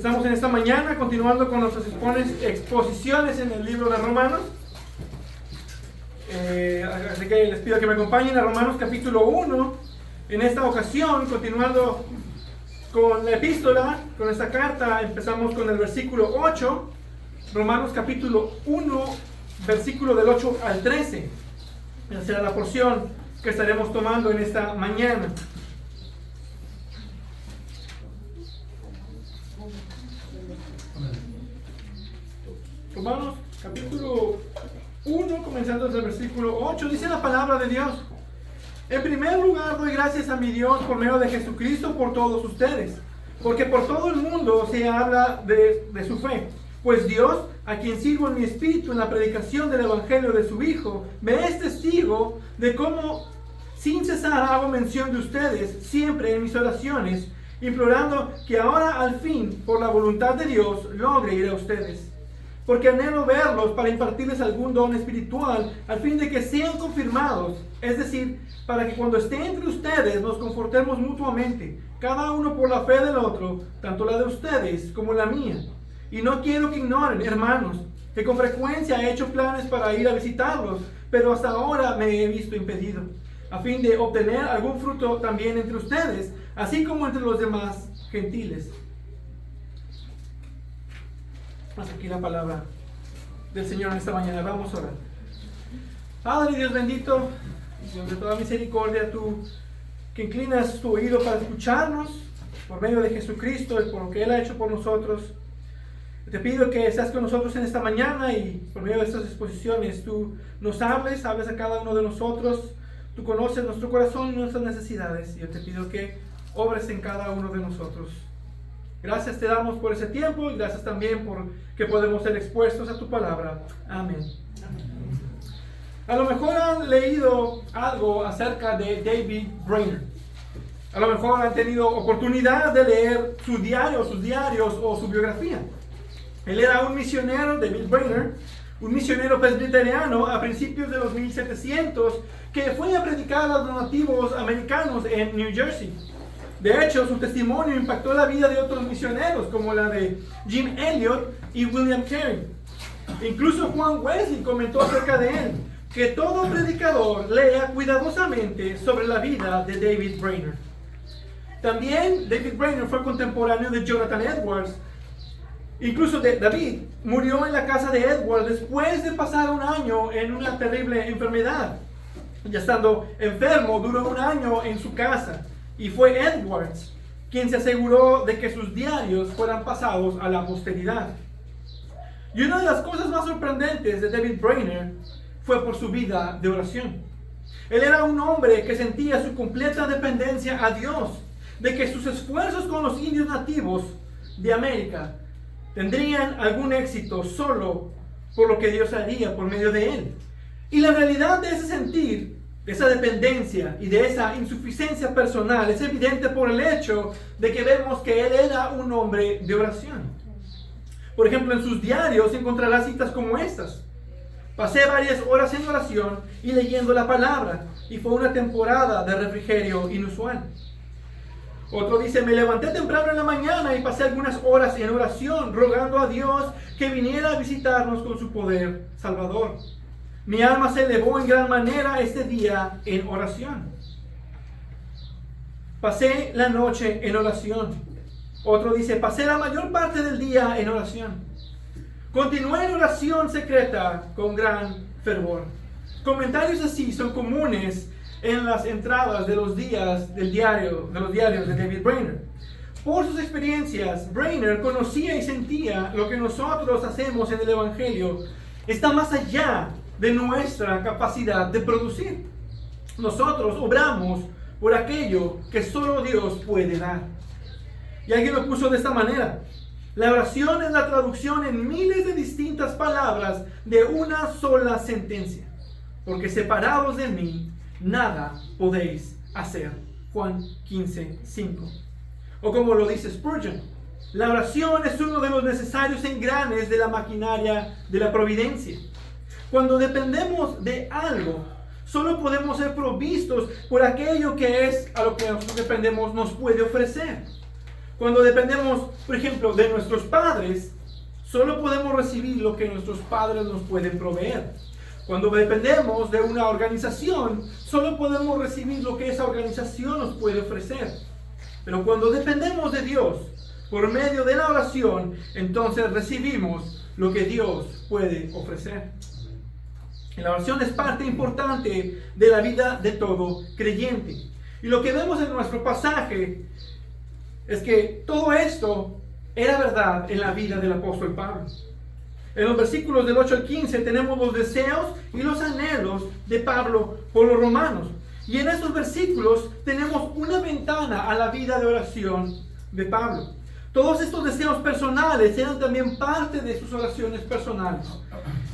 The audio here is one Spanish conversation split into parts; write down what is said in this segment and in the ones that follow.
Estamos en esta mañana continuando con nuestras exposiciones en el libro de Romanos. Así que les pido que me acompañen a Romanos capítulo 1. En esta ocasión, continuando con la epístola, con esta carta, empezamos con el versículo 8. Romanos capítulo 1, versículo del 8 al 13. Esa será la porción que estaremos tomando en esta mañana. Romanos capítulo 1, comenzando desde el versículo 8, dice la palabra de Dios: en primer lugar doy gracias a mi Dios por medio de Jesucristo por todos ustedes, porque por todo el mundo se habla de su fe. Pues Dios, a quien sirvo en mi espíritu en la predicación del evangelio de su Hijo, me es testigo de cómo sin cesar hago mención de ustedes siempre en mis oraciones, implorando que ahora al fin, por la voluntad de Dios, logre ir a ustedes. Porque anhelo verlos para impartirles algún don espiritual, al fin de que sean confirmados, es decir, para que cuando esté entre ustedes nos confortemos mutuamente, cada uno por la fe del otro, tanto la de ustedes como la mía. Y no quiero que ignoren, hermanos, que con frecuencia he hecho planes para ir a visitarlos, pero hasta ahora me he visto impedido, a fin de obtener algún fruto también entre ustedes, así como entre los demás gentiles. Hasta aquí la palabra del Señor en esta mañana. Vamos a orar. Padre Dios bendito, Dios de toda misericordia, tú que inclinas tu oído para escucharnos por medio de Jesucristo y por lo que Él ha hecho por nosotros, te pido que seas con nosotros en esta mañana y por medio de estas exposiciones tú nos hables a cada uno de nosotros. Tú conoces nuestro corazón y nuestras necesidades, y yo te pido que obres en cada uno de nosotros. Gracias te damos por ese tiempo y gracias también por que podemos ser expuestos a tu palabra. Amén. A lo mejor han leído algo acerca de David Brainerd. A lo mejor han tenido oportunidad de leer su diario, sus diarios o su biografía. Él era un misionero, David Brainerd, un misionero presbiteriano a principios de los 1700 que fue a predicar a los nativos americanos en New Jersey. De hecho, su testimonio impactó la vida de otros misioneros, como la de Jim Elliot y William Carey. Incluso Juan Wesley comentó acerca de él, que todo predicador lea cuidadosamente sobre la vida de David Brainerd. También David Brainerd fue contemporáneo de Jonathan Edwards. Incluso David murió en la casa de Edwards después de pasar un año en una terrible enfermedad. Ya estando enfermo, duró un año en su casa. Y fue Edwards quien se aseguró de que sus diarios fueran pasados a la posteridad. Y una de las cosas más sorprendentes de David Brainerd fue por su vida de oración. Él era un hombre que sentía su completa dependencia a Dios, de que sus esfuerzos con los indios nativos de América tendrían algún éxito solo por lo que Dios haría por medio de él. Y la realidad de ese sentir, de esa dependencia y de esa insuficiencia personal es evidente por el hecho de que vemos que él era un hombre de oración. Por ejemplo, en sus diarios encontrará citas como estas: pasé varias horas en oración y leyendo la palabra, y fue una temporada de refrigerio inusual. Otro dice: me levanté temprano en la mañana y pasé algunas horas en oración, rogando a Dios que viniera a visitarnos con su poder salvador. Mi alma se elevó en gran manera este día en oración. Pasé la noche en oración. Otro dice: pasé la mayor parte del día en oración. Continué en oración secreta con gran fervor. Comentarios así son comunes en las entradas de los diarios de David Brainerd. Por sus experiencias, Brainerd conocía y sentía lo que nosotros hacemos en el Evangelio está más allá de nuestra capacidad de producir. Nosotros obramos por aquello que solo Dios puede dar. Y alguien lo puso de esta manera: la oración es la traducción en miles de distintas palabras de una sola sentencia. Porque separados de mí, nada podéis hacer. Juan 15:5. O como lo dice Spurgeon: la oración es uno de los necesarios engranes de la maquinaria de la providencia. Cuando dependemos de algo, solo podemos ser provistos por aquello que es a lo que nosotros dependemos nos puede ofrecer. Cuando dependemos, por ejemplo, de nuestros padres, solo podemos recibir lo que nuestros padres nos pueden proveer. Cuando dependemos de una organización, solo podemos recibir lo que esa organización nos puede ofrecer. Pero cuando dependemos de Dios, por medio de la oración, entonces recibimos lo que Dios puede ofrecer. Y la oración es parte importante de la vida de todo creyente. Y lo que vemos en nuestro pasaje es que todo esto era verdad en la vida del apóstol Pablo. En los versículos del 8 al 15 tenemos los deseos y los anhelos de Pablo por los romanos. Y en esos versículos tenemos una ventana a la vida de oración de Pablo. Todos estos deseos personales eran también parte de sus oraciones personales.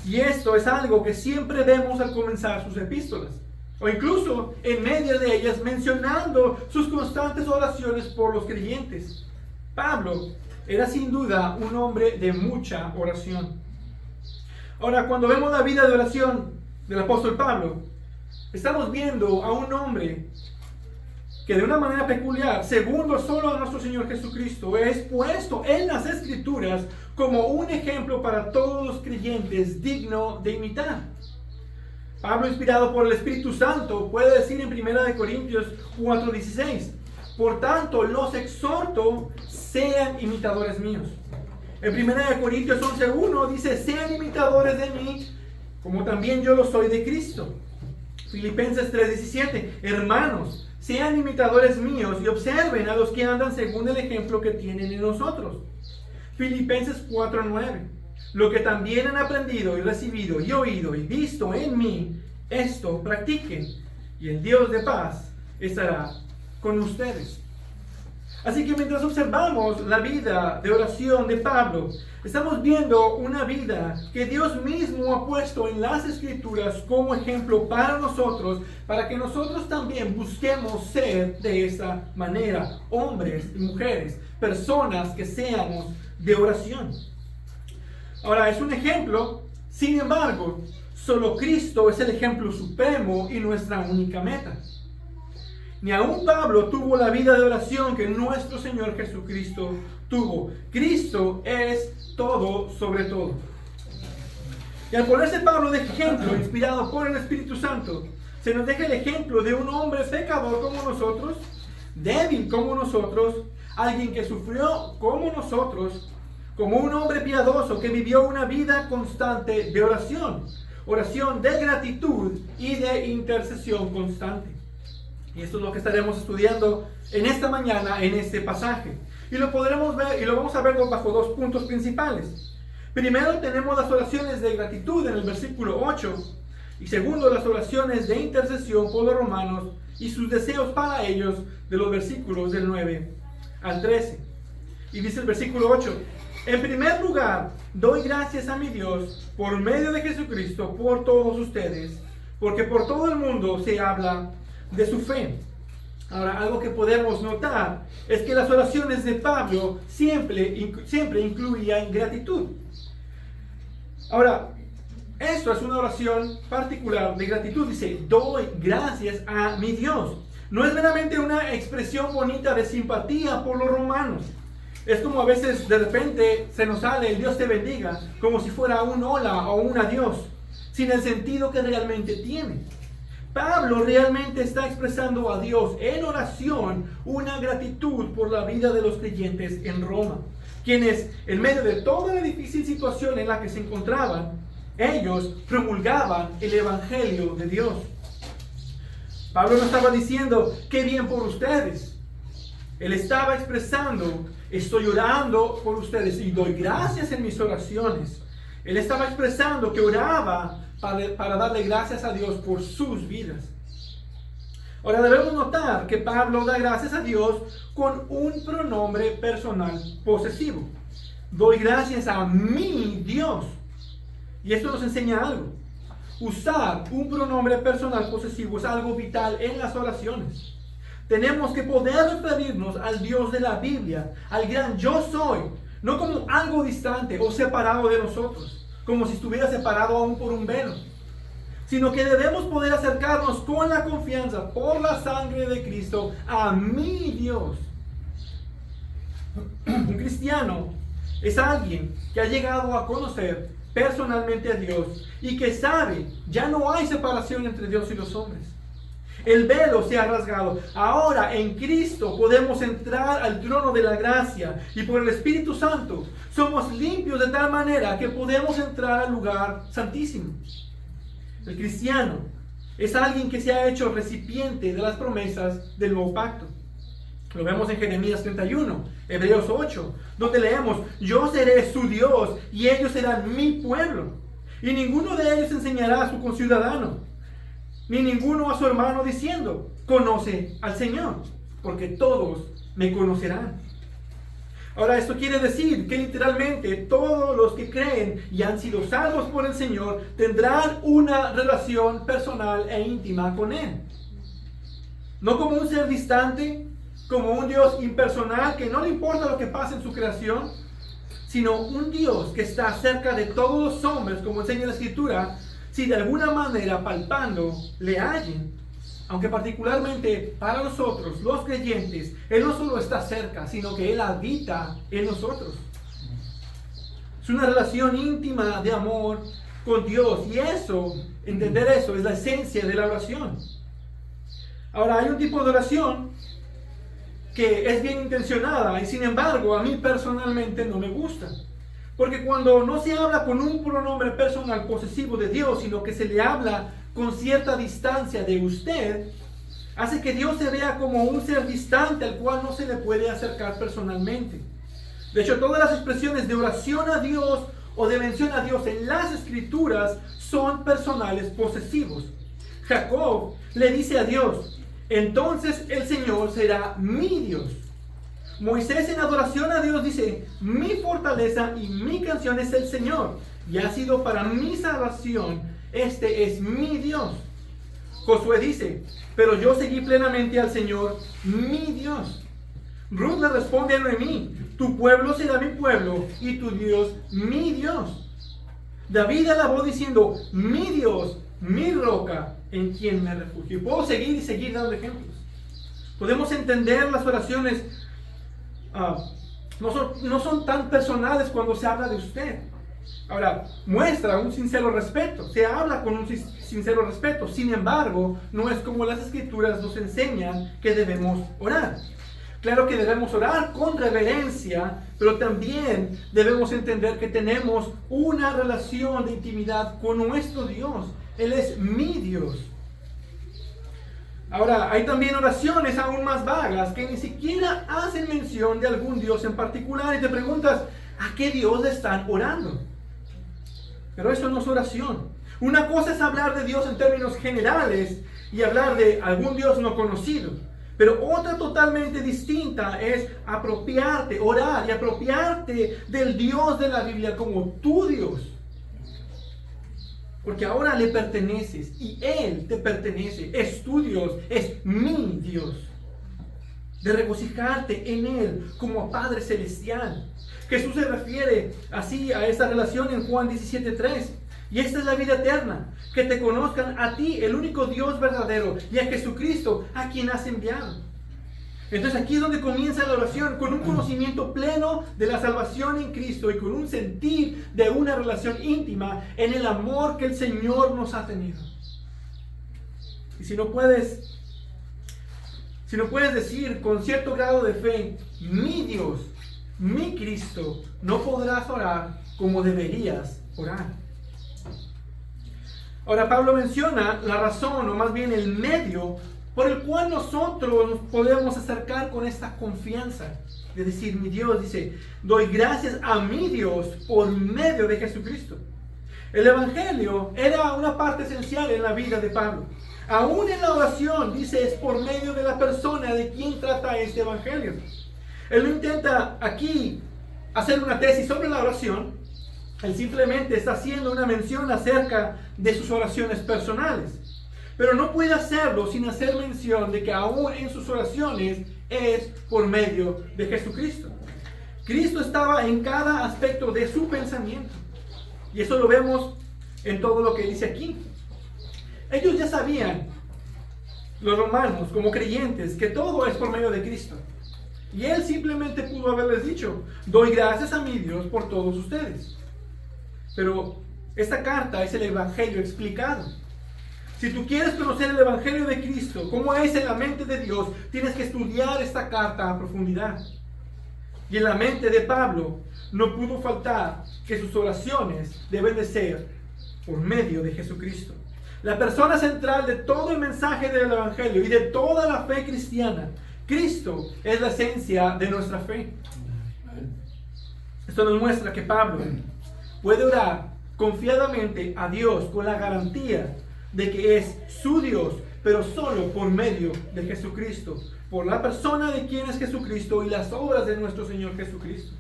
Y esto es algo que siempre vemos al comenzar sus epístolas. O incluso en medio de ellas mencionando sus constantes oraciones por los creyentes. Pablo era sin duda un hombre de mucha oración. Ahora, cuando vemos la vida de oración del apóstol Pablo, estamos viendo a un hombre que de una manera peculiar, segundo solo a nuestro Señor Jesucristo, es puesto en las Escrituras como un ejemplo para todos los creyentes digno de imitar. Pablo, inspirado por el Espíritu Santo, puede decir en 1 Corintios 4:16, por tanto, los exhorto, sean imitadores míos. En 1 Corintios 11:1 dice, sean imitadores de mí, como también yo lo soy de Cristo. Filipenses 3:17, hermanos, sean imitadores míos y observen a los que andan según el ejemplo que tienen en nosotros. Filipenses 4:9, lo que también han aprendido y recibido y oído y visto en mí, esto practiquen, y el Dios de paz estará con ustedes. Así que mientras observamos la vida de oración de Pablo, estamos viendo una vida que Dios mismo ha puesto en las Escrituras como ejemplo para nosotros, para que nosotros también busquemos ser de esa manera, hombres y mujeres, personas que seamos de oración. Ahora, es un ejemplo, sin embargo, solo Cristo es el ejemplo supremo y nuestra única meta. Ni aún Pablo tuvo la vida de oración que nuestro Señor Jesucristo tuvo. Cristo es todo sobre todo. Y al ponerse Pablo de ejemplo, inspirado por el Espíritu Santo, se nos deja el ejemplo de un hombre pecador como nosotros, débil como nosotros, alguien que sufrió como nosotros, como un hombre piadoso que vivió una vida constante de oración. Oración de gratitud y de intercesión constante. Y esto es lo que estaremos estudiando en esta mañana, en este pasaje. Y lo podremos ver, y lo vamos a ver bajo dos puntos principales. Primero tenemos las oraciones de gratitud en el versículo 8. Y segundo, las oraciones de intercesión por los romanos y sus deseos para ellos de los versículos del 9 al 13. Y dice el versículo 8. En primer lugar, doy gracias a mi Dios por medio de Jesucristo por todos ustedes, porque por todo el mundo se habla de su fe. Ahora, algo que podemos notar es que las oraciones de Pablo siempre incluían gratitud. Ahora, esto es una oración particular de gratitud. Dice, doy gracias a mi Dios. No es meramente una expresión bonita de simpatía por los romanos. Es como a veces de repente se nos sale el Dios te bendiga, como si fuera un hola o un adiós, sin el sentido que realmente tiene. Pablo realmente está expresando a Dios en oración una gratitud por la vida de los creyentes en Roma, quienes en medio de toda la difícil situación en la que se encontraban, ellos promulgaban el Evangelio de Dios. Pablo no estaba diciendo, qué bien por ustedes. Él estaba expresando, estoy orando por ustedes y doy gracias en mis oraciones. Él estaba expresando que oraba para darle gracias a Dios por sus vidas. Ahora debemos notar que Pablo da gracias a Dios con un pronombre personal posesivo. Doy gracias a mi Dios. Y esto nos enseña algo. Usar un pronombre personal posesivo es algo vital en las oraciones. Tenemos que poder referirnos al Dios de la Biblia, al gran yo soy, no como algo distante o separado de nosotros, como si estuviera separado aún por un velo, sino que debemos poder acercarnos con la confianza por la sangre de Cristo a mi Dios. Un cristiano es alguien que ha llegado a conocer personalmente a Dios y que sabe, ya no hay separación entre Dios y los hombres. El velo se ha rasgado. Ahora en Cristo podemos entrar al trono de la gracia y por el Espíritu Santo somos limpios de tal manera que podemos entrar al lugar santísimo. El cristiano es alguien que se ha hecho recipiente de las promesas del nuevo pacto. Lo vemos en Jeremías 31, Hebreos 8, donde leemos: yo seré su Dios y ellos serán mi pueblo. Y ninguno de ellos enseñará a su conciudadano, ni ninguno a su hermano diciendo: conoce al Señor, porque todos me conocerán. Ahora, esto quiere decir que literalmente todos los que creen y han sido salvos por el Señor tendrán una relación personal e íntima con Él. No como un ser distante, como un Dios impersonal que no le importa lo que pase en su creación, sino un Dios que está cerca de todos los hombres, como enseña la Escritura, si de alguna manera palpando le hallen. Aunque particularmente para nosotros, los creyentes, Él no solo está cerca, sino que Él habita en nosotros. Es una relación íntima de amor con Dios, y eso, entender eso, es la esencia de la oración. Ahora, hay un tipo de oración que es bien intencionada y sin embargo a mí personalmente no me gusta. Porque cuando no se habla con un pronombre personal posesivo de Dios, sino que se le habla con cierta distancia de usted, hace que Dios se vea como un ser distante al cual no se le puede acercar personalmente. De hecho, todas las expresiones de oración a Dios o de mención a Dios en las Escrituras son personales posesivos. Jacob le dice a Dios: entonces el Señor será mi Dios. Moisés en adoración a Dios dice: mi fortaleza y mi canción es el Señor, y ha sido para mi salvación. Este es mi Dios. Josué dice: pero yo seguí plenamente al Señor, mi Dios. Ruth le responde a Noemí: tu pueblo será mi pueblo y tu Dios mi Dios. David alabó diciendo: mi Dios, mi roca, en quien me refugio. Y puedo seguir y seguir dando ejemplos. Podemos entender las oraciones. No son tan personales cuando se habla de usted. Ahora, muestra un sincero respeto, se habla con un sincero respeto. Sin embargo, no es como las Escrituras nos enseñan que debemos orar. Claro que debemos orar con reverencia, pero también debemos entender que tenemos una relación de intimidad con nuestro Dios. Él es mi Dios. Ahora, hay también oraciones aún más vagas que ni siquiera hacen mención de algún Dios en particular y te preguntas: ¿a qué Dios le están orando? Pero eso no es oración. Una cosa es hablar de Dios en términos generales y hablar de algún Dios no conocido. Pero otra totalmente distinta es apropiarte, orar y apropiarte del Dios de la Biblia como tu Dios. Porque ahora le perteneces y Él te pertenece. Es tu Dios, es mi Dios. De regocijarte en Él como Padre Celestial. Jesús se refiere así a esta relación en Juan 17:3. Y esta es la vida eterna, que te conozcan a ti, el único Dios verdadero, y a Jesucristo, a quien has enviado. Entonces aquí es donde comienza la oración, con un conocimiento pleno de la salvación en Cristo y con un sentir de una relación íntima en el amor que el Señor nos ha tenido. Y si no puedes decir con cierto grado de fe: mi Dios, mi Cristo, no podrás orar como deberías orar. Ahora Pablo menciona la razón, o más bien el medio, por el cual nosotros nos podemos acercar con esta confianza. De decir, mi Dios, dice: doy gracias a mi Dios por medio de Jesucristo. El Evangelio era una parte esencial en la vida de Pablo. Aún en la oración, dice, es por medio de la persona de quien trata este Evangelio. Él no intenta aquí hacer una tesis sobre la oración. Él simplemente está haciendo una mención acerca de sus oraciones personales. Pero no puede hacerlo sin hacer mención de que aún en sus oraciones es por medio de Jesucristo. Cristo estaba en cada aspecto de su pensamiento. Y eso lo vemos en todo lo que dice aquí. Ellos ya sabían, los romanos como creyentes, que todo es por medio de Cristo. Y él simplemente pudo haberles dicho: doy gracias a mi Dios por todos ustedes. Pero esta carta es el Evangelio explicado. Si tú quieres conocer el Evangelio de Cristo, cómo es en la mente de Dios, tienes que estudiar esta carta a profundidad. Y en la mente de Pablo no pudo faltar que sus oraciones deben de ser por medio de Jesucristo. La persona central de todo el mensaje del Evangelio y de toda la fe cristiana, Cristo es la esencia de nuestra fe. Esto nos muestra que Pablo puede orar confiadamente a Dios con la garantía de que es su Dios, pero solo por medio de Jesucristo, por la persona de quien es Jesucristo y las obras de nuestro Señor Jesucristo.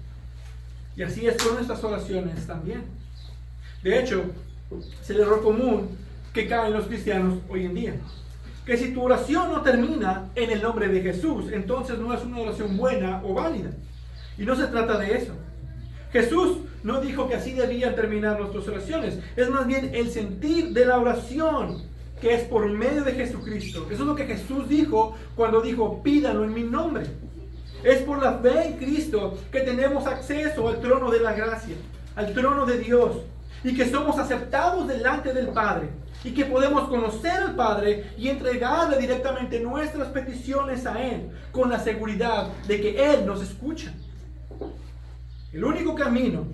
Y así es con nuestras oraciones también. De hecho, es el error común que caen los cristianos hoy en día, que si tu oración no termina en el nombre de Jesús, entonces no es una oración buena o válida. Y no se trata de eso. Jesús no dijo que así debían terminar nuestras oraciones. Es más bien el sentir de la oración, que es por medio de Jesucristo. Eso es lo que Jesús dijo cuando dijo: pídanlo en mi nombre. Es por la fe en Cristo que tenemos acceso al trono de la gracia, al trono de Dios, y que somos aceptados delante del Padre, y que podemos conocer al Padre y entregarle directamente nuestras peticiones a Él, con la seguridad de que Él nos escucha. El único camino,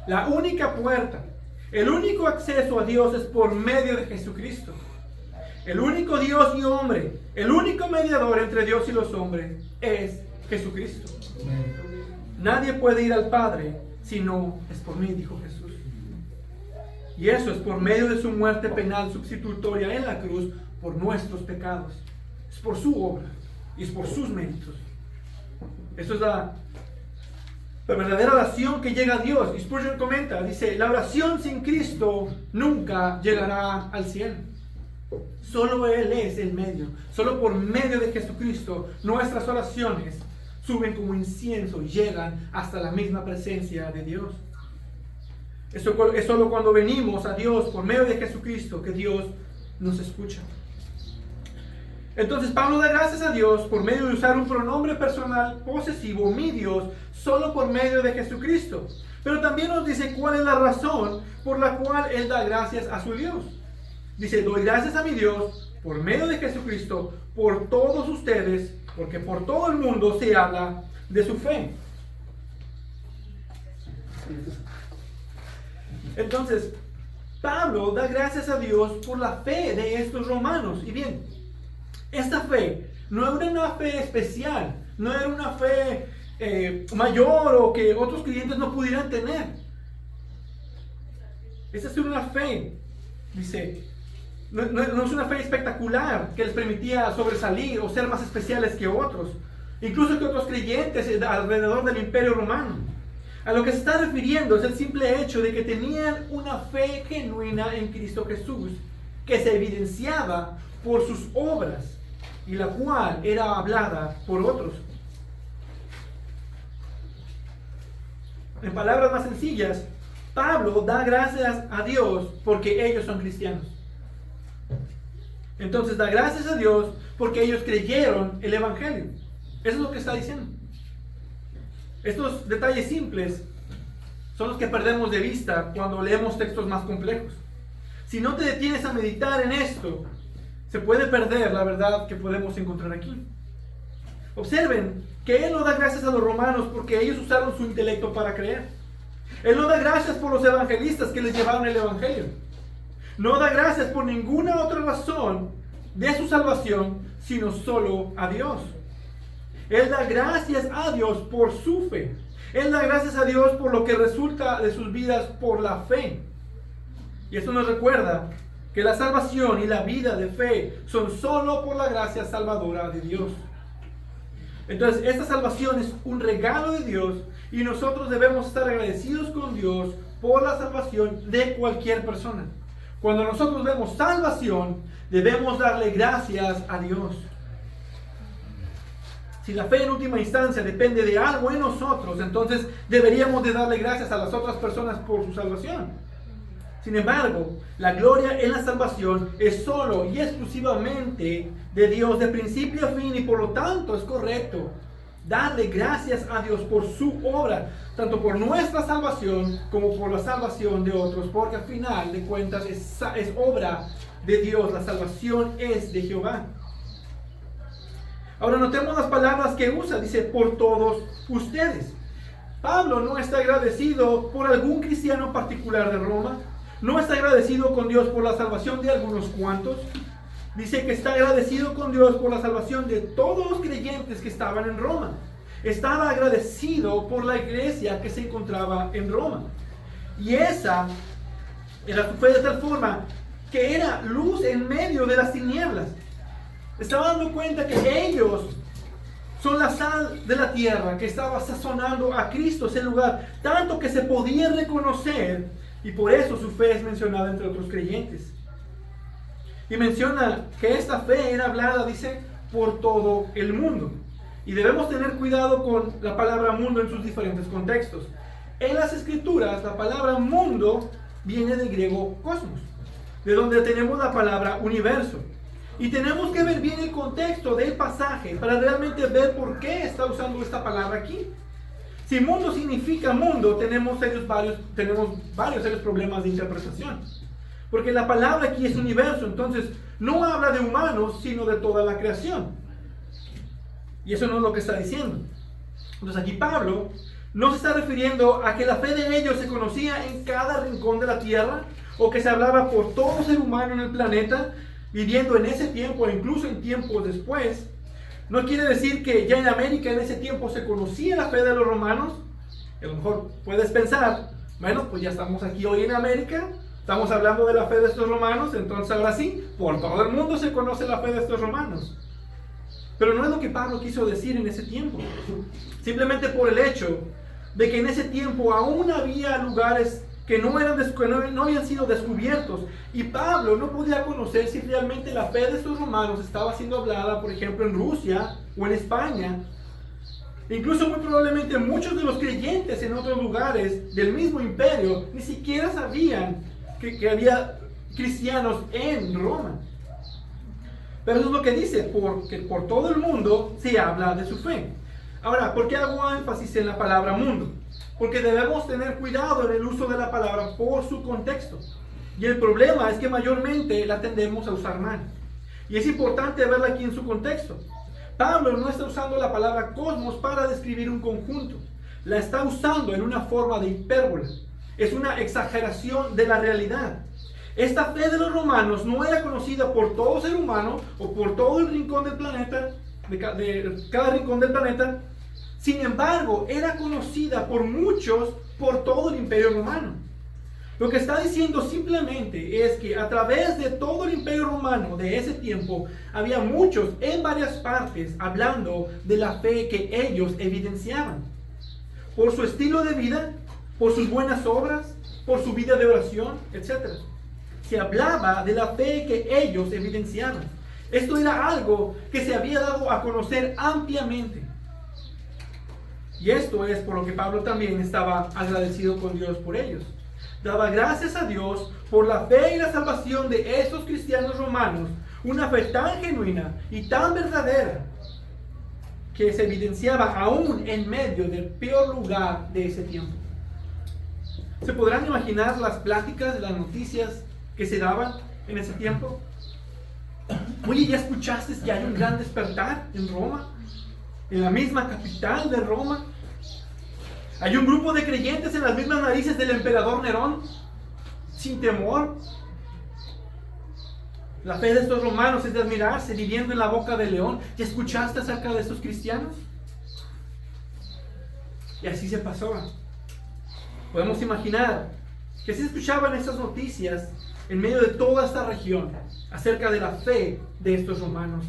la única puerta, el único acceso a Dios es por medio de Jesucristo. El único Dios y hombre, el único mediador entre Dios y los hombres es Jesucristo. Nadie puede ir al Padre si no es por mí, dijo Jesús. Y eso es por medio de su muerte penal sustitutoria en la cruz por nuestros pecados. Es por su obra y es por sus méritos. Eso es la verdadera oración que llega a Dios. Y Spurgeon comenta, dice: la oración sin Cristo nunca llegará al cielo. Solo Él es el medio. Solo por medio de Jesucristo nuestras oraciones suben como incienso y llegan hasta la misma presencia de Dios. Eso es solo cuando venimos a Dios por medio de Jesucristo que Dios nos escucha. Entonces Pablo da gracias a Dios por medio de usar un pronombre personal posesivo, mi Dios, solo por medio de Jesucristo. Pero también nos dice cuál es la razón por la cual él da gracias a su Dios. Dice: doy gracias a mi Dios por medio de Jesucristo por todos ustedes, porque por todo el mundo se habla de su fe. Entonces, Pablo da gracias a Dios por la fe de estos romanos. Y bien, esta fe no era una fe especial, no era una fe mayor o que otros creyentes no pudieran tener. Esta es una fe, dice, no es una fe espectacular que les permitía sobresalir o ser más especiales que otros, incluso que otros creyentes alrededor del Imperio Romano. A lo que se está refiriendo es el simple hecho de que tenían una fe genuina en Cristo Jesús, que se evidenciaba por sus obras y la cual era hablada por otros. En palabras más sencillas, Pablo da gracias a Dios porque ellos son cristianos. Entonces da gracias a Dios porque ellos creyeron el Evangelio. Eso es lo que está diciendo. Estos detalles simples son los que perdemos de vista cuando leemos textos más complejos. Si no te detienes a meditar en esto, se puede perder la verdad que podemos encontrar aquí. Observen que él no da gracias a los romanos porque ellos usaron su intelecto para creer. Él no da gracias por los evangelistas que les llevaron el Evangelio. No da gracias por ninguna otra razón de su salvación, sino solo a Dios. Él da gracias a Dios por su fe. Él da gracias a Dios por lo que resulta de sus vidas por la fe. Y esto nos recuerda que la salvación y la vida de fe son solo por la gracia salvadora de Dios. Entonces, esta salvación es un regalo de Dios y nosotros debemos estar agradecidos con Dios por la salvación de cualquier persona. Cuando nosotros vemos salvación, debemos darle gracias a Dios. Si la fe en última instancia depende de algo en nosotros, entonces deberíamos de darle gracias a las otras personas por su salvación. Sin embargo, la gloria en la salvación es solo y exclusivamente de Dios, de principio a fin, y por lo tanto es correcto darle gracias a Dios por su obra, tanto por nuestra salvación como por la salvación de otros, porque al final de cuentas es obra de Dios, la salvación es de Jehová. Ahora notemos las palabras que usa, dice, por todos ustedes. Pablo no está agradecido por algún cristiano particular de Roma, no está agradecido con Dios por la salvación de algunos cuantos. Dice que está agradecido con Dios por la salvación de todos los creyentes que estaban en Roma. Estaba agradecido por la iglesia que se encontraba en Roma. Y esa era su fe de tal forma que era luz en medio de las tinieblas. Estaba dando cuenta que ellos son la sal de la tierra que estaba sazonando a Cristo ese lugar, tanto que se podía reconocer, y por eso su fe es mencionada entre otros creyentes. Y menciona que esta fe era hablada, dice, por todo el mundo. Y debemos tener cuidado con la palabra mundo en sus diferentes contextos. En las escrituras, la palabra mundo viene del griego cosmos, de donde tenemos la palabra universo. Y tenemos que ver bien el contexto del pasaje para realmente ver por qué está usando esta palabra aquí. Si mundo significa mundo, tenemos varios serios problemas de interpretación. Porque la palabra aquí es universo, entonces no habla de humanos, sino de toda la creación. Y eso no es lo que está diciendo. Entonces aquí Pablo no se está refiriendo a que la fe de ellos se conocía en cada rincón de la tierra, o que se hablaba por todo ser humano en el planeta, viviendo en ese tiempo, e incluso en tiempos después. No quiere decir que ya en América en ese tiempo se conocía la fe de los romanos. A lo mejor puedes pensar, bueno, pues ya estamos aquí hoy en América, estamos hablando de la fe de estos romanos, entonces ahora sí, por todo el mundo se conoce la fe de estos romanos. Pero no es lo que Pablo quiso decir en ese tiempo. Simplemente por el hecho de que en ese tiempo aún había lugares que no habían sido descubiertos. Y Pablo no podía conocer si realmente la fe de estos romanos estaba siendo hablada, por ejemplo, en Rusia o en España. Incluso muy probablemente muchos de los creyentes en otros lugares del mismo imperio ni siquiera sabían que había cristianos en Roma. Pero eso es lo que dice, porque por todo el mundo se habla de su fe. Ahora, ¿por qué hago énfasis en la palabra mundo? Porque debemos tener cuidado en el uso de la palabra por su contexto. Y el problema es que mayormente la tendemos a usar mal. Y es importante verla aquí en su contexto. Pablo no está usando la palabra cosmos para describir un conjunto. La está usando en una forma de hipérbole. Es una exageración de la realidad. Esta fe de los romanos no era conocida por todo ser humano o por todo el rincón del planeta, de cada rincón del planeta. Sin embargo, era conocida por muchos por todo el imperio romano. Lo que está diciendo simplemente es que a través de todo el imperio romano de ese tiempo, había muchos en varias partes hablando de la fe que ellos evidenciaban. Por su estilo de vida, por sus buenas obras, por su vida de oración, etc. Se hablaba de la fe que ellos evidenciaban. Esto era algo que se había dado a conocer ampliamente. Y esto es por lo que Pablo también estaba agradecido con Dios por ellos. Daba gracias a Dios por la fe y la salvación de esos cristianos romanos, una fe tan genuina y tan verdadera que se evidenciaba aún en medio del peor lugar de ese tiempo. ¿Se podrán imaginar las pláticas, las noticias que se daban en ese tiempo? Oye, ¿ya escuchaste que hay un gran despertar en Roma? En la misma capital de Roma. Hay un grupo de creyentes en las mismas narices del emperador Nerón, sin temor. La fe de estos romanos es de admirarse, viviendo en la boca del león. ¿Ya escuchaste acerca de estos cristianos? Y así se pasó. Podemos imaginar que se escuchaban estas noticias en medio de toda esta región acerca de la fe de estos romanos.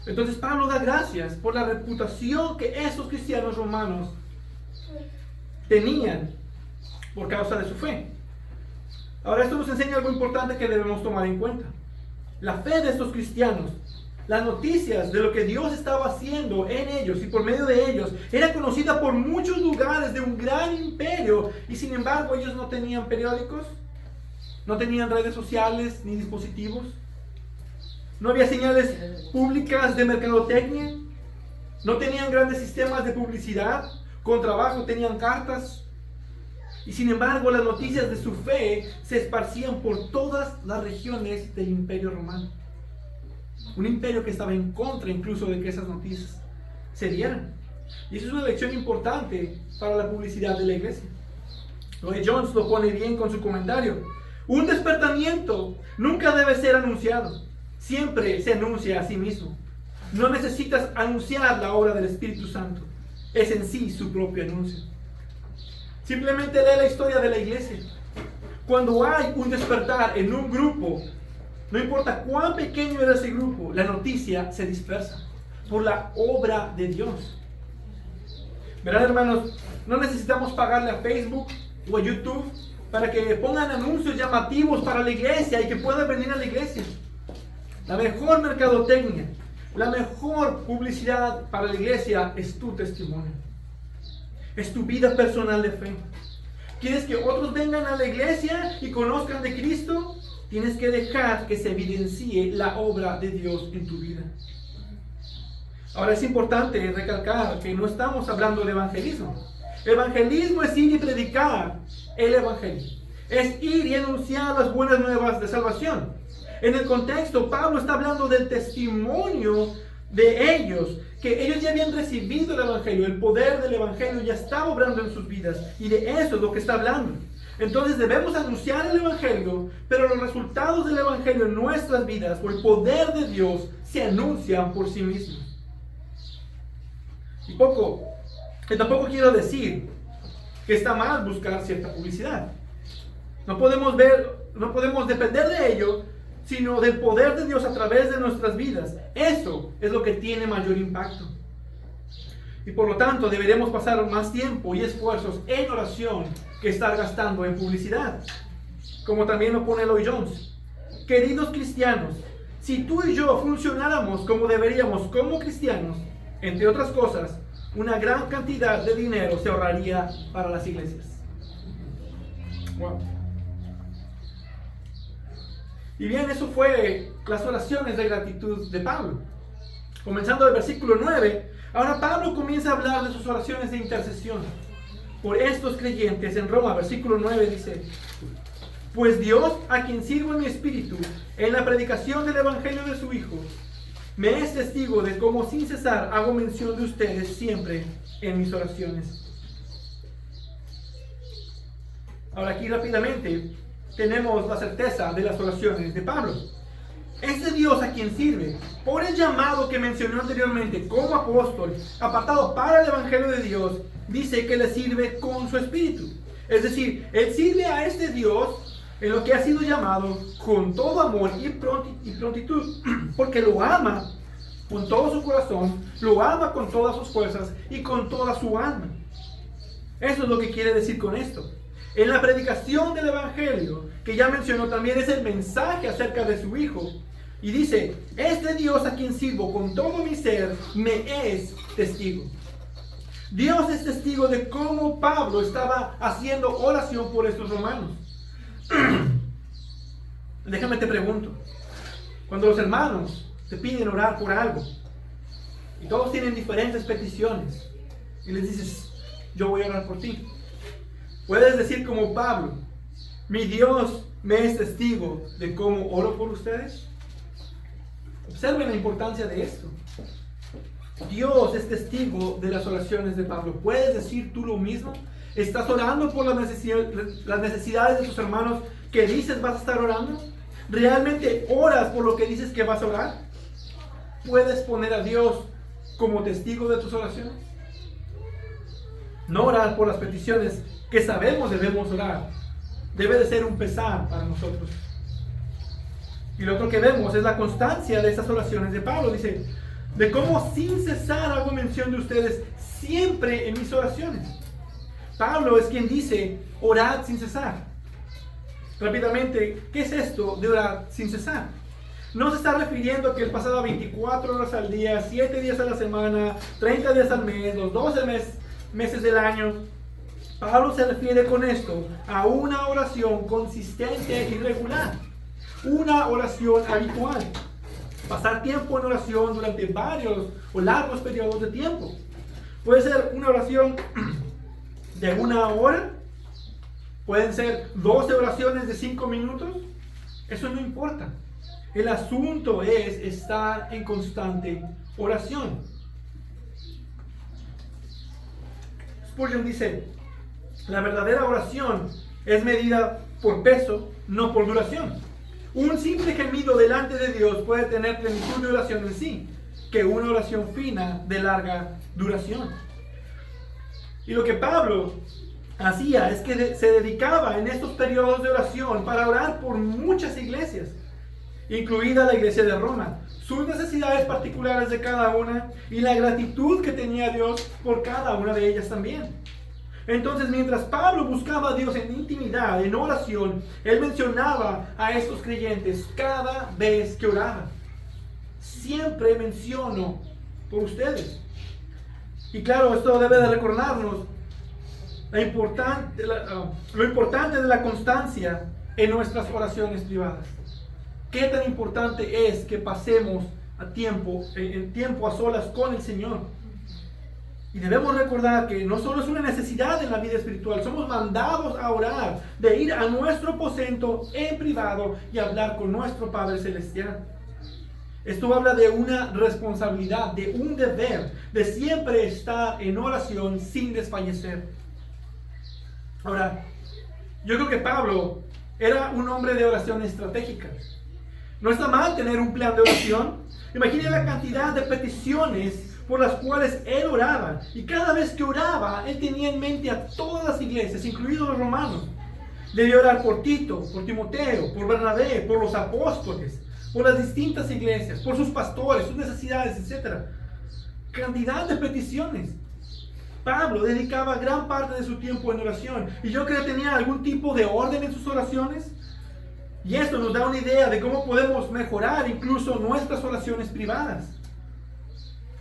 Entonces Pablo da gracias por la reputación que estos cristianos romanos tenían por causa de su fe. Ahora esto nos enseña algo importante que debemos tomar en cuenta. La fe de estos cristianos, las noticias de lo que Dios estaba haciendo en ellos y por medio de ellos, era conocida por muchos lugares de un gran imperio, y sin embargo ellos no tenían periódicos, no tenían redes sociales ni dispositivos. No había señales públicas de mercadotecnia. No tenían grandes sistemas de publicidad, con trabajo tenían cartas. Y sin embargo, las noticias de su fe se esparcían por todas las regiones del Imperio Romano. Un imperio que estaba en contra incluso de que esas noticias se dieran. Y eso es una lección importante para la publicidad de la iglesia. Lloyd Jones lo pone bien con su comentario. Un despertamiento nunca debe ser anunciado. Siempre se anuncia a sí mismo. No necesitas anunciar la obra del Espíritu Santo. Es en sí su propio anuncio. Simplemente lee la historia de la iglesia. Cuando hay un despertar en un grupo, no importa cuán pequeño era ese grupo, la noticia se dispersa por la obra de Dios. Verán, hermanos, no necesitamos pagarle a Facebook o a YouTube para que pongan anuncios llamativos para la iglesia y que puedan venir a la iglesia. La mejor mercadotecnia, la mejor publicidad para la iglesia es tu testimonio. Es tu vida personal de fe. ¿Quieres que otros vengan a la iglesia y conozcan de Cristo? Tienes que dejar que se evidencie la obra de Dios en tu vida. Ahora es importante recalcar que no estamos hablando de evangelismo. Evangelismo es ir y predicar el evangelio. Es ir y anunciar las buenas nuevas de salvación. En el contexto, Pablo está hablando del testimonio de ellos, que ellos ya habían recibido el evangelio, el poder del evangelio ya estaba obrando en sus vidas, y de eso es lo que está hablando. Entonces debemos anunciar el evangelio, pero los resultados del evangelio en nuestras vidas, por el poder de Dios, se anuncian por sí mismos. Y tampoco quiero decir que está mal buscar cierta publicidad. No podemos depender de ello, sino del poder de Dios a través de nuestras vidas. Eso es lo que tiene mayor impacto. Y por lo tanto deberemos pasar más tiempo y esfuerzos en oración que estar gastando en publicidad. Como también lo pone Lloyd Jones. Queridos cristianos, si tú y yo funcionáramos como deberíamos como cristianos, entre otras cosas, una gran cantidad de dinero se ahorraría para las iglesias. Wow. Y bien, eso fue las oraciones de gratitud de Pablo. Comenzando del versículo 9, ahora Pablo comienza a hablar de sus oraciones de intercesión por estos creyentes en Roma. Versículo 9 dice: pues Dios, a quien sirvo en mi espíritu, en la predicación del evangelio de su Hijo, me es testigo de cómo sin cesar hago mención de ustedes siempre en mis oraciones. Ahora aquí rápidamente tenemos la certeza de las oraciones de Pablo. Este Dios a quien sirve, por el llamado que mencionó anteriormente como apóstol, apartado para el evangelio de Dios, dice que le sirve con su espíritu. Es decir, él sirve a este Dios en lo que ha sido llamado con todo amor y prontitud, porque lo ama con todo su corazón, lo ama con todas sus fuerzas y con toda su alma. Eso es lo que quiere decir con esto. En la predicación del evangelio, que ya mencionó también, es el mensaje acerca de su Hijo. Y dice: este Dios a quien sirvo con todo mi ser me es testigo. Dios es testigo de cómo Pablo estaba haciendo oración por estos romanos. Déjame te pregunto, cuando los hermanos te piden orar por algo y todos tienen diferentes peticiones y les dices: yo voy a orar por ti, puedes decir como Pablo: mi Dios me es testigo de cómo oro por ustedes? Observen la importancia de esto. Dios es testigo de las oraciones de Pablo. ¿Puedes decir tú lo mismo? ¿Estás orando por las necesidades de tus hermanos que dices vas a estar orando? ¿Realmente oras por lo que dices que vas a orar? ¿Puedes poner a Dios como testigo de tus oraciones? No orar por las peticiones que sabemos debemos orar debe de ser un pesar para nosotros. Y lo otro que vemos es la constancia de estas oraciones de Pablo. Dice: de cómo sin cesar hago mención de ustedes siempre en mis oraciones. Pablo es quien dice: orad sin cesar. Rápidamente, ¿qué es esto de orar sin cesar? No se está refiriendo a que él pasaba 24 horas al día, 7 días a la semana, 30 días al mes, los 12 meses del año. Pablo se refiere con esto a una oración consistente y regular, una oración habitual. pasar tiempo en oración durante varios o largos periodos de tiempo. Puede ser una oración de 1 hora, pueden ser 12 oraciones de 5 minutos, eso no importa. El asunto es estar en constante oración. Spurgeon dice, la verdadera oración es medida por peso, no por duración. Un simple gemido delante de Dios puede tener plenitud de oración en sí, que una oración fina de larga duración. Y lo que Pablo hacía es que se dedicaba en estos periodos de oración para orar por muchas iglesias, incluida la iglesia de Roma, sus necesidades particulares de cada una y la gratitud que tenía Dios por cada una de ellas también. Entonces, mientras Pablo buscaba a Dios en intimidad, en oración, él mencionaba a estos creyentes cada vez que oraba. Siempre menciono por ustedes. Y claro, esto debe de recordarnos lo importante de la constancia en nuestras oraciones privadas. Qué tan importante es que pasemos en tiempo a solas con el Señor. Y debemos recordar que no solo es una necesidad en la vida espiritual, somos mandados a orar, de ir a nuestro aposento en privado y hablar con nuestro Padre Celestial. Esto habla de una responsabilidad, de un deber, de siempre estar en oración sin desfallecer. Ahora, yo creo que Pablo era un hombre de oración estratégica. No está mal tener un plan de oración. Imagine la cantidad de peticiones por las cuales él oraba. Y cada vez que oraba, él tenía en mente a todas las iglesias, incluidos los romanos. Debía orar por Tito, por Timoteo, por Bernabé, por los apóstoles, por las distintas iglesias, por sus pastores, sus necesidades, etc. Cantidad de peticiones. Pablo dedicaba gran parte de su tiempo en oración. Y yo creo que tenía algún tipo de orden en sus oraciones. Y esto nos da una idea de cómo podemos mejorar incluso nuestras oraciones privadas.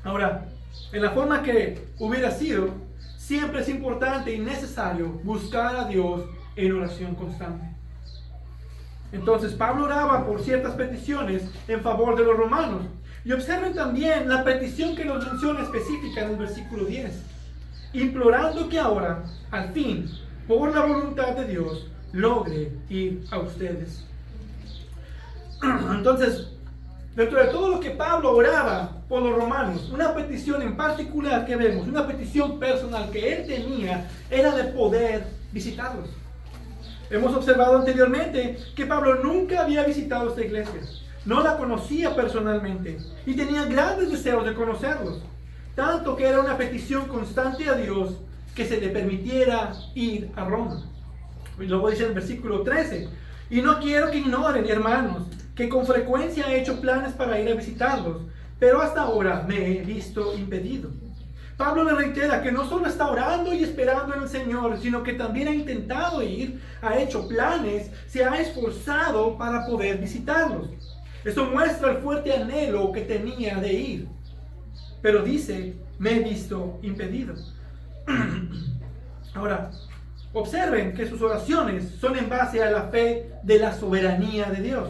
Ahora, en la forma que hubiera sido, siempre es importante y necesario buscar a Dios en oración constante. Entonces, Pablo oraba por ciertas peticiones en favor de los romanos. Y observen también la petición que nos menciona específica en el versículo 10. Implorando que ahora, al fin, por la voluntad de Dios, logre ir a ustedes. Entonces, dentro de todo lo que Pablo oraba por los romanos, una petición en particular que vemos, una petición personal que él tenía, era de poder visitarlos. Hemos observado anteriormente que Pablo nunca había visitado esta iglesia, no la conocía personalmente y tenía grandes deseos de conocerlos, tanto que era una petición constante a Dios que se le permitiera ir a Roma. Y luego dice en el versículo 13, y no quiero que ignoren, hermanos, que con frecuencia he hecho planes para ir a visitarlos, pero hasta ahora me he visto impedido. Pablo le reitera que no solo está orando y esperando en el Señor, sino que también ha intentado ir, ha hecho planes, se ha esforzado para poder visitarlos. Esto muestra el fuerte anhelo que tenía de ir. Pero dice, me he visto impedido. Ahora, observen que sus oraciones son en base a la fe de la soberanía de Dios.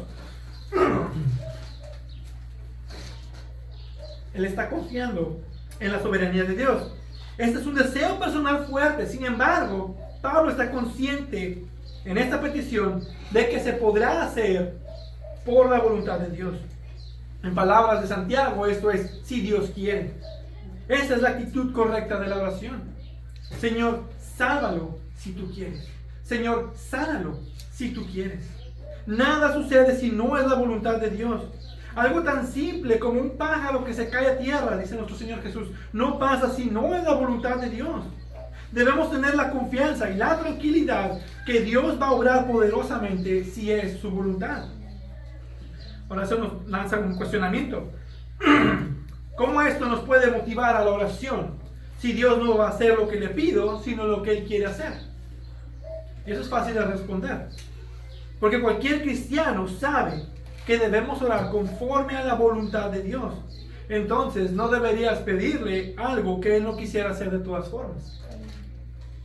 Él está confiando en la soberanía de Dios. Este es un deseo personal fuerte. Sin embargo, Pablo está consciente en esta petición de que se podrá hacer por la voluntad de Dios. En palabras de Santiago, esto es, si Dios quiere. Esa es la actitud correcta de la oración. Señor, sálvalo si tú quieres. Señor, sánalo si tú quieres. Nada sucede si no es la voluntad de Dios. Algo tan simple como un pájaro que se cae a tierra, dice nuestro Señor Jesús, no pasa si no es la voluntad de Dios. Debemos tener la confianza y la tranquilidad que Dios va a obrar poderosamente si es su voluntad. Ahora eso nos lanza un cuestionamiento. ¿Cómo esto nos puede motivar a la oración si Dios no va a hacer lo que le pido, sino lo que Él quiere hacer? Y eso es fácil de responder. Porque cualquier cristiano sabe que debemos orar conforme a la voluntad de Dios. Entonces no deberías pedirle algo que Él no quisiera hacer de todas formas.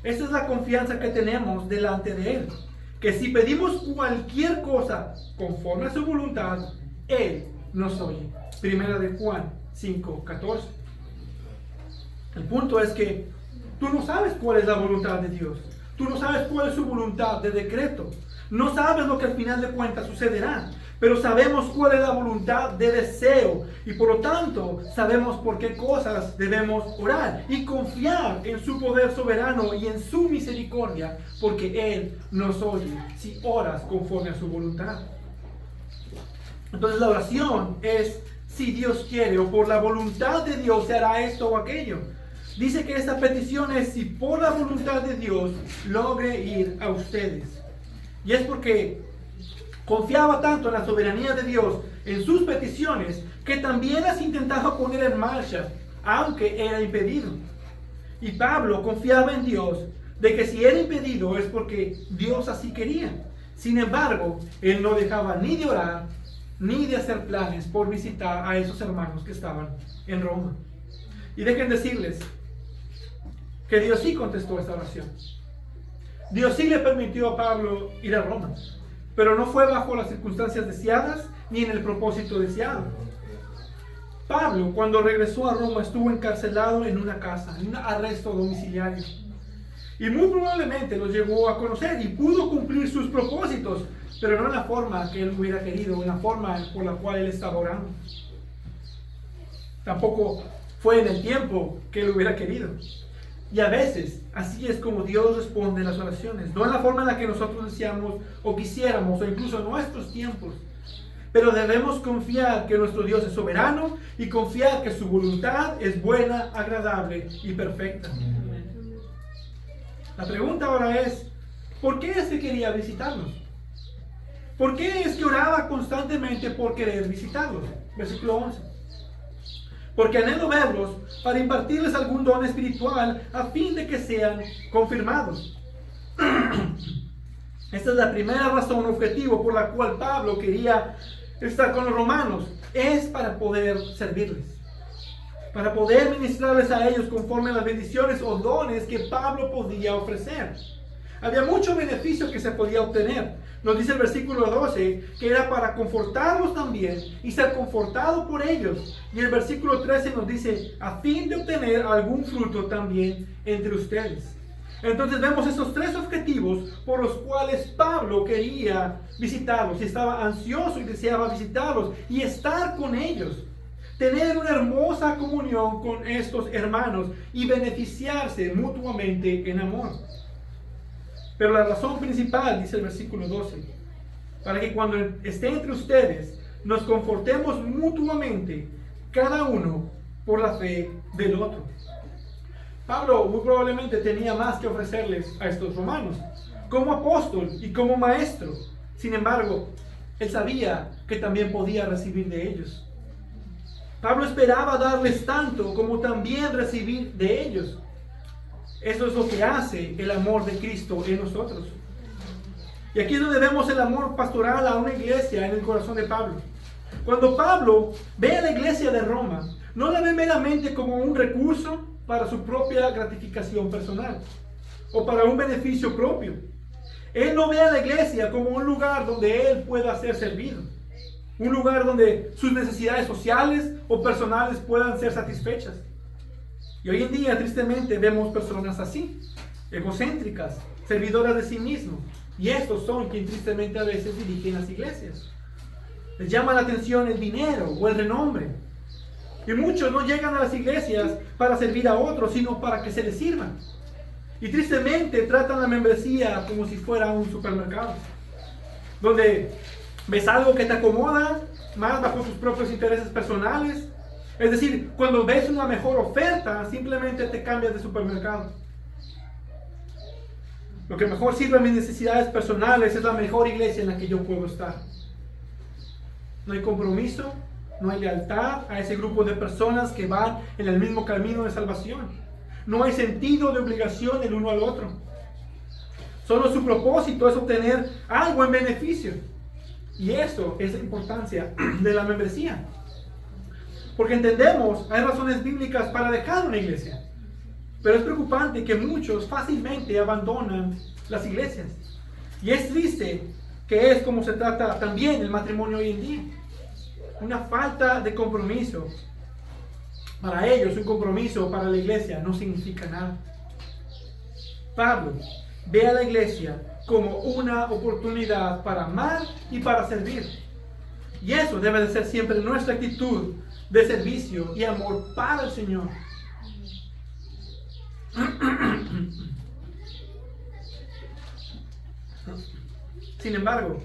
Esta es la confianza que tenemos delante de Él. Que si pedimos cualquier cosa conforme a su voluntad, Él nos oye. Primera de Juan 5:14. El punto es que tú no sabes cuál es la voluntad de Dios. Tú no sabes cuál es su voluntad de decreto. No sabes lo que al final de cuentas sucederá. Pero sabemos cuál es la voluntad de deseo. Y por lo tanto, sabemos por qué cosas debemos orar. Y confiar en su poder soberano y en su misericordia. Porque Él nos oye si oras conforme a su voluntad. Entonces la oración es si Dios quiere o por la voluntad de Dios se hará esto o aquello. Dice que esta petición es si por la voluntad de Dios logre ir a ustedes. Y es porque confiaba tanto en la soberanía de Dios, en sus peticiones, que también las intentaba poner en marcha, aunque era impedido. Y Pablo confiaba en Dios de que si era impedido es porque Dios así quería. Sin embargo, él no dejaba ni de orar, ni de hacer planes por visitar a esos hermanos que estaban en Roma. Y dejen decirles que Dios sí contestó esta oración. Dios sí le permitió a Pablo ir a Roma, pero no fue bajo las circunstancias deseadas ni en el propósito deseado. Pablo, cuando regresó a Roma, estuvo encarcelado en una casa, en un arresto domiciliario. Y muy probablemente los llegó a conocer y pudo cumplir sus propósitos, pero no en la forma que él hubiera querido, en la forma por la cual él estaba orando. Tampoco fue en el tiempo que él hubiera querido. Y a veces, así es como Dios responde a las oraciones, no en la forma en la que nosotros deseamos o quisiéramos, o incluso en nuestros tiempos. Pero debemos confiar que nuestro Dios es soberano y confiar que su voluntad es buena, agradable y perfecta. La pregunta ahora es, ¿por qué es que quería visitarnos? ¿Por qué es que oraba constantemente por querer visitarlos? Versículo 11. Porque anhelo verlos para impartirles algún don espiritual a fin de que sean confirmados. Esta es la primera razón, objetivo por la cual Pablo quería estar con los romanos. Es para poder servirles. Para poder ministrarles a ellos conforme a las bendiciones o dones que Pablo podía ofrecer. Había mucho beneficio que se podía obtener. Nos dice el versículo 12 que era para confortarlos también y ser confortado por ellos. Y el versículo 13 nos dice a fin de obtener algún fruto también entre ustedes. Entonces vemos esos tres objetivos por los cuales Pablo quería visitarlos y estaba ansioso y deseaba visitarlos y estar con ellos. Tener una hermosa comunión con estos hermanos y beneficiarse mutuamente en amor. Pero la razón principal, dice el versículo 12, para que cuando esté entre ustedes nos confortemos mutuamente, cada uno por la fe del otro. Pablo muy probablemente tenía más que ofrecerles a estos romanos, como apóstol y como maestro. Sin embargo, él sabía que también podía recibir de ellos. Pablo esperaba darles tanto como también recibir de ellos. Eso es lo que hace el amor de Cristo en nosotros. Y aquí es donde vemos el amor pastoral a una iglesia en el corazón de Pablo. Cuando Pablo ve a la iglesia de Roma, no la ve meramente como un recurso para su propia gratificación personal o para un beneficio propio. Él no ve a la iglesia como un lugar donde él pueda ser servido. Un lugar donde sus necesidades sociales o personales puedan ser satisfechas. Y hoy en día, tristemente, vemos personas así, egocéntricas, servidoras de sí mismos. Y estos son quienes tristemente a veces dirigen las iglesias. Les llama la atención el dinero o el renombre. Y muchos no llegan a las iglesias para servir a otros, sino para que se les sirvan. Y tristemente tratan la membresía como si fuera un supermercado, donde ves algo que te acomoda, más bajo tus propios intereses personales. Es decir, cuando ves una mejor oferta, simplemente te cambias de supermercado. Lo que mejor sirve a mis necesidades personales es la mejor iglesia en la que yo puedo estar. No hay compromiso, no hay lealtad a ese grupo de personas que van en el mismo camino de salvación. No hay sentido de obligación el uno al otro. Solo su propósito es obtener algo en beneficio. Y eso es la importancia de la membresía. Porque entendemos, hay razones bíblicas para dejar una iglesia. Pero es preocupante que muchos fácilmente abandonan las iglesias. Y es triste que es como se trata también el matrimonio hoy en día. una falta de compromiso. Para ellos, un compromiso para la iglesia no significa nada. Pablo ve a la iglesia como una oportunidad para amar y para servir. Y eso debe de ser siempre nuestra actitud de servicio y amor para el Señor. Sin embargo,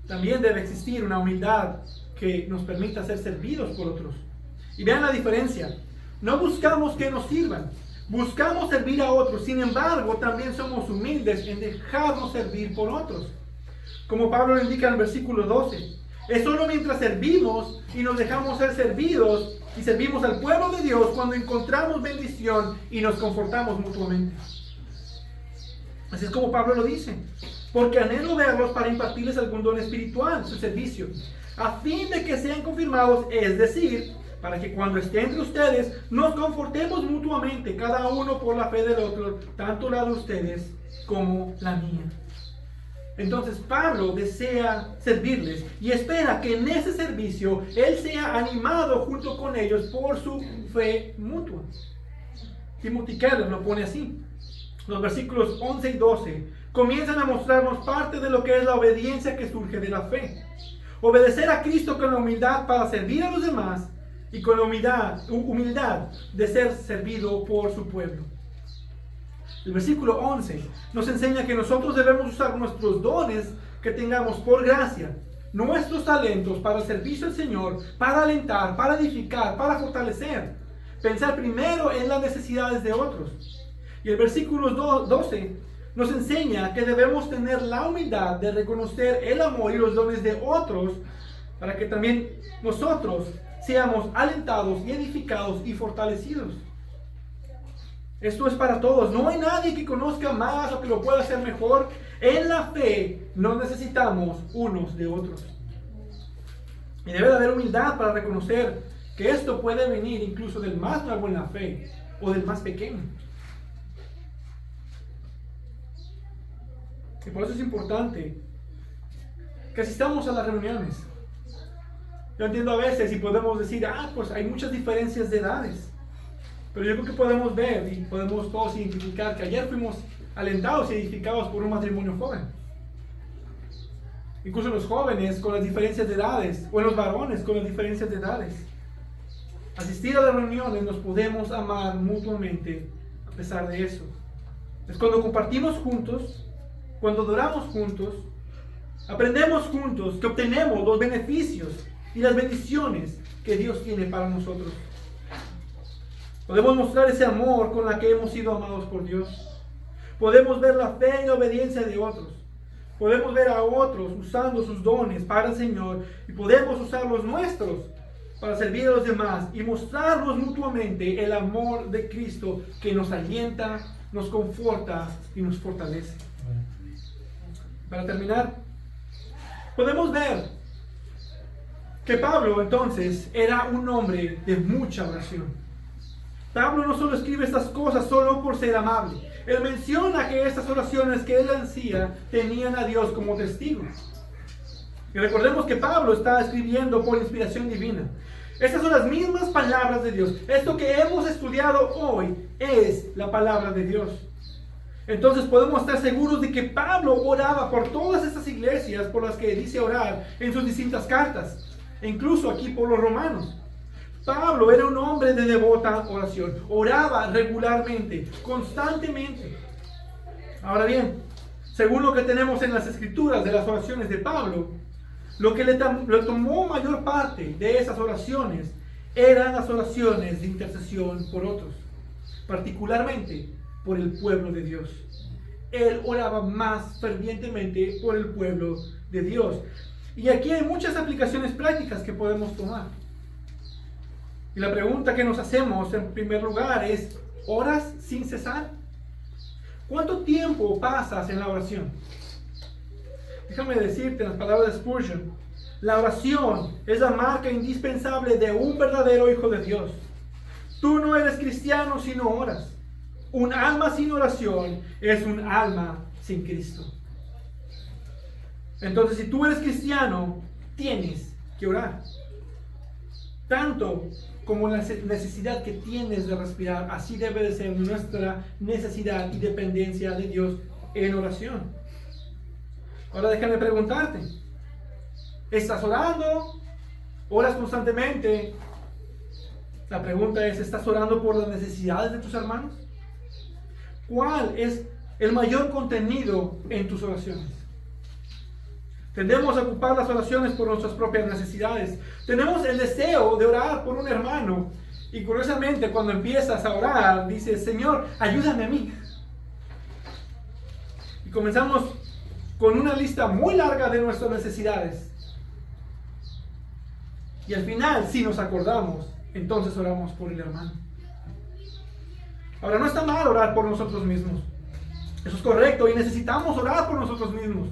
también debe existir una humildad que nos permita ser servidos por otros. Y vean la diferencia. No buscamos que nos sirvan, buscamos servir a otros. Sin embargo, también somos humildes en dejarnos servir por otros. Como Pablo lo indica en el versículo 12. Es solo mientras servimos y nos dejamos ser servidos y servimos al pueblo de Dios cuando encontramos bendición y nos confortamos mutuamente. Así es como Pablo lo dice. Porque anhelo verlos para impartirles algún don espiritual, su servicio, a fin de que sean confirmados, es decir, para que cuando esté entre ustedes nos confortemos mutuamente, cada uno por la fe del otro, tanto la de ustedes como la mía. Entonces Pablo desea servirles y espera que en ese servicio él sea animado junto con ellos por su fe mutua. Timothy Keller lo pone así. Los versículos 11 y 12 comienzan a mostrarnos parte de lo que es la obediencia que surge de la fe. Obedecer a Cristo con la humildad para servir a los demás y con la humildad de ser servido por su pueblo. El versículo 11 nos enseña que nosotros debemos usar nuestros dones que tengamos por gracia, nuestros talentos para el servicio al Señor, para alentar, para edificar, para fortalecer. Pensar primero en las necesidades de otros. Y el versículo 12 nos enseña que debemos tener la humildad de reconocer el amor y los dones de otros para que también nosotros seamos alentados y edificados y fortalecidos. Esto es para todos. No hay nadie que conozca más o que lo pueda hacer mejor. En la fe no necesitamos unos de otros. Y debe de haber humildad para reconocer que esto puede venir incluso del más nuevo en la fe o del más pequeño. Y por eso es importante que asistamos a las reuniones. Yo entiendo a veces y podemos decir, pues hay muchas diferencias de edades. Pero yo creo que podemos ver y podemos todos identificar que ayer fuimos alentados y edificados por un matrimonio joven. Incluso los jóvenes con las diferencias de edades, o los varones con las diferencias de edades. Asistir a las reuniones nos podemos amar mutuamente a pesar de eso. Es cuando compartimos juntos, cuando adoramos juntos, aprendemos juntos, que obtenemos los beneficios y las bendiciones que Dios tiene para nosotros. Podemos mostrar ese amor con la que hemos sido amados por Dios. Podemos ver la fe y la obediencia de otros. Podemos ver a otros usando sus dones para el Señor y podemos usar los nuestros para servir a los demás y mostrarnos mutuamente el amor de Cristo que nos alienta, nos conforta y nos fortalece. Para terminar, podemos ver que Pablo entonces era un hombre de mucha oración. Pablo no solo escribe estas cosas solo por ser amable. Él menciona que estas oraciones que él hacía tenían a Dios como testigo. Y recordemos que Pablo está escribiendo por inspiración divina. Estas son las mismas palabras de Dios. Esto que hemos estudiado hoy es la palabra de Dios. Entonces podemos estar seguros de que Pablo oraba por todas estas iglesias por las que dice orar en sus distintas cartas. E incluso aquí por los romanos. Pablo era un hombre de devota oración. Oraba regularmente, constantemente. Ahora bien, según lo que tenemos en las escrituras de las oraciones de Pablo, lo que le tomó mayor parte de esas oraciones eran las oraciones de intercesión por otros, particularmente por el pueblo de Dios. Él oraba más fervientemente por el pueblo de Dios. Y aquí hay muchas aplicaciones prácticas que podemos tomar. Y la pregunta que nos hacemos en primer lugar es, ¿oras sin cesar? ¿Cuánto tiempo pasas en la oración? Déjame decirte en las palabras de Spurgeon, la oración es la marca indispensable de un verdadero hijo de Dios. Tú no eres cristiano si no oras. Un alma sin oración es un alma sin Cristo. Entonces, si tú eres cristiano, tienes que orar. Tanto como la necesidad que tienes de respirar, así debe de ser nuestra necesidad y dependencia de Dios en oración. Ahora déjame preguntarte, ¿estás orando? ¿Oras constantemente? La pregunta es, ¿estás orando por las necesidades de tus hermanos? ¿Cuál es el mayor contenido en tus oraciones? Tendemos a ocupar las oraciones por nuestras propias necesidades. Tenemos el deseo de orar por un hermano. Y curiosamente, cuando empiezas a orar, dices, Señor, ayúdame a mí. Y comenzamos con una lista muy larga de nuestras necesidades. Y al final, si nos acordamos, entonces oramos por el hermano. Ahora, no está mal orar por nosotros mismos. Eso es correcto y necesitamos orar por nosotros mismos.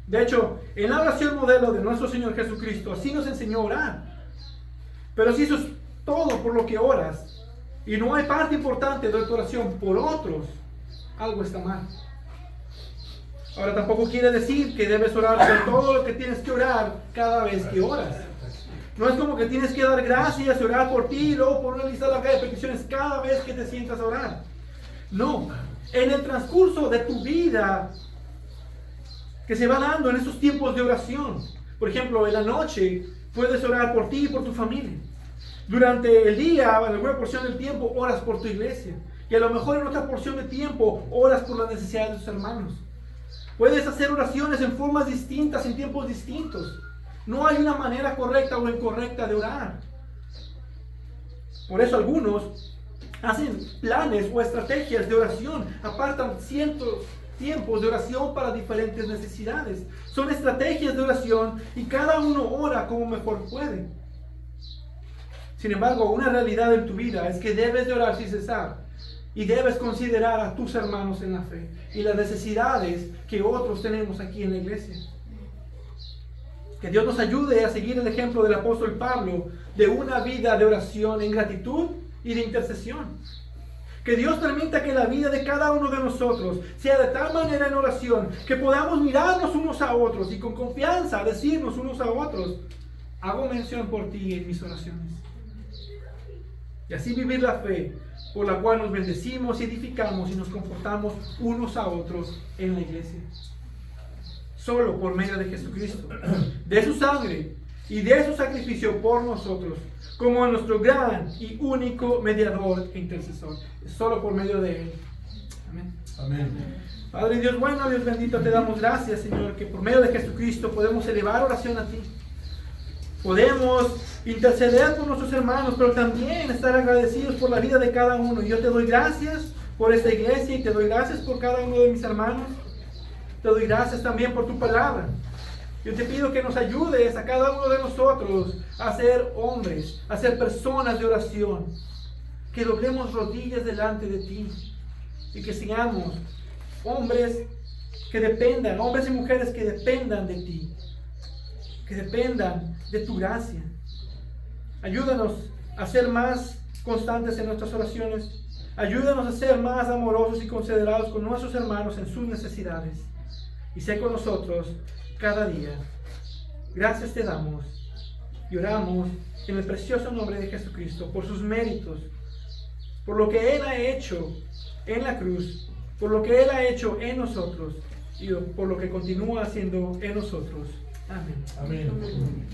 De hecho, en la oración modelo de nuestro Señor Jesucristo, así nos enseñó a orar. Pero si eso es todo por lo que oras, y no hay parte importante de tu oración por otros, algo está mal. Ahora, tampoco quiere decir que debes orar por todo lo que tienes que orar cada vez que oras. No es como que tienes que dar gracias y orar por ti y luego por una lista larga de peticiones cada vez que te sientas a orar. No, en el transcurso de tu vida que se va dando en esos tiempos de oración. Por ejemplo, en la noche puedes orar por ti y por tu familia. Durante el día, en alguna porción del tiempo, oras por tu iglesia. Y a lo mejor en otra porción de tiempo, oras por las necesidades de tus hermanos. Puedes hacer oraciones en formas distintas, en tiempos distintos. No hay una manera correcta o incorrecta de orar. Por eso algunos hacen planes o estrategias de oración, apartan cientos tiempos de oración para diferentes necesidades. Son estrategias de oración y cada uno ora como mejor puede. Sin embargo, una realidad en tu vida es que debes de orar sin cesar y debes considerar a tus hermanos en la fe y las necesidades que otros tenemos aquí en la iglesia. Que Dios nos ayude a seguir el ejemplo del apóstol Pablo de una vida de oración en gratitud y de intercesión. Que Dios permita que la vida de cada uno de nosotros sea de tal manera en oración que podamos mirarnos unos a otros y con confianza decirnos unos a otros, hago mención por ti en mis oraciones. Y así vivir la fe por la cual nos bendecimos y edificamos y nos comportamos unos a otros en la iglesia. Solo por medio de Jesucristo, de su sangre y de su sacrificio por nosotros, como nuestro gran y único mediador e intercesor. Solo por medio de Él. Amén. Amén. Padre Dios bueno, Dios bendito, te damos gracias, Señor, que por medio de Jesucristo podemos elevar oración a ti. Podemos interceder por nuestros hermanos, pero también estar agradecidos por la vida de cada uno. Y yo te doy gracias por esta iglesia y te doy gracias por cada uno de mis hermanos. Te doy gracias también por tu palabra. Yo te pido que nos ayudes a cada uno de nosotros a ser hombres, a ser personas de oración. Que doblemos rodillas delante de ti y que seamos hombres que dependan, hombres y mujeres que dependan de ti, que dependan de tu gracia. Ayúdanos a ser más constantes en nuestras oraciones. Ayúdanos a ser más amorosos y considerados con nuestros hermanos en sus necesidades. Y sé con nosotros cada día. Gracias te damos y oramos en el precioso nombre de Jesucristo por sus méritos, por lo que Él ha hecho en la cruz, por lo que Él ha hecho en nosotros y por lo que continúa haciendo en nosotros. Amén. Amén.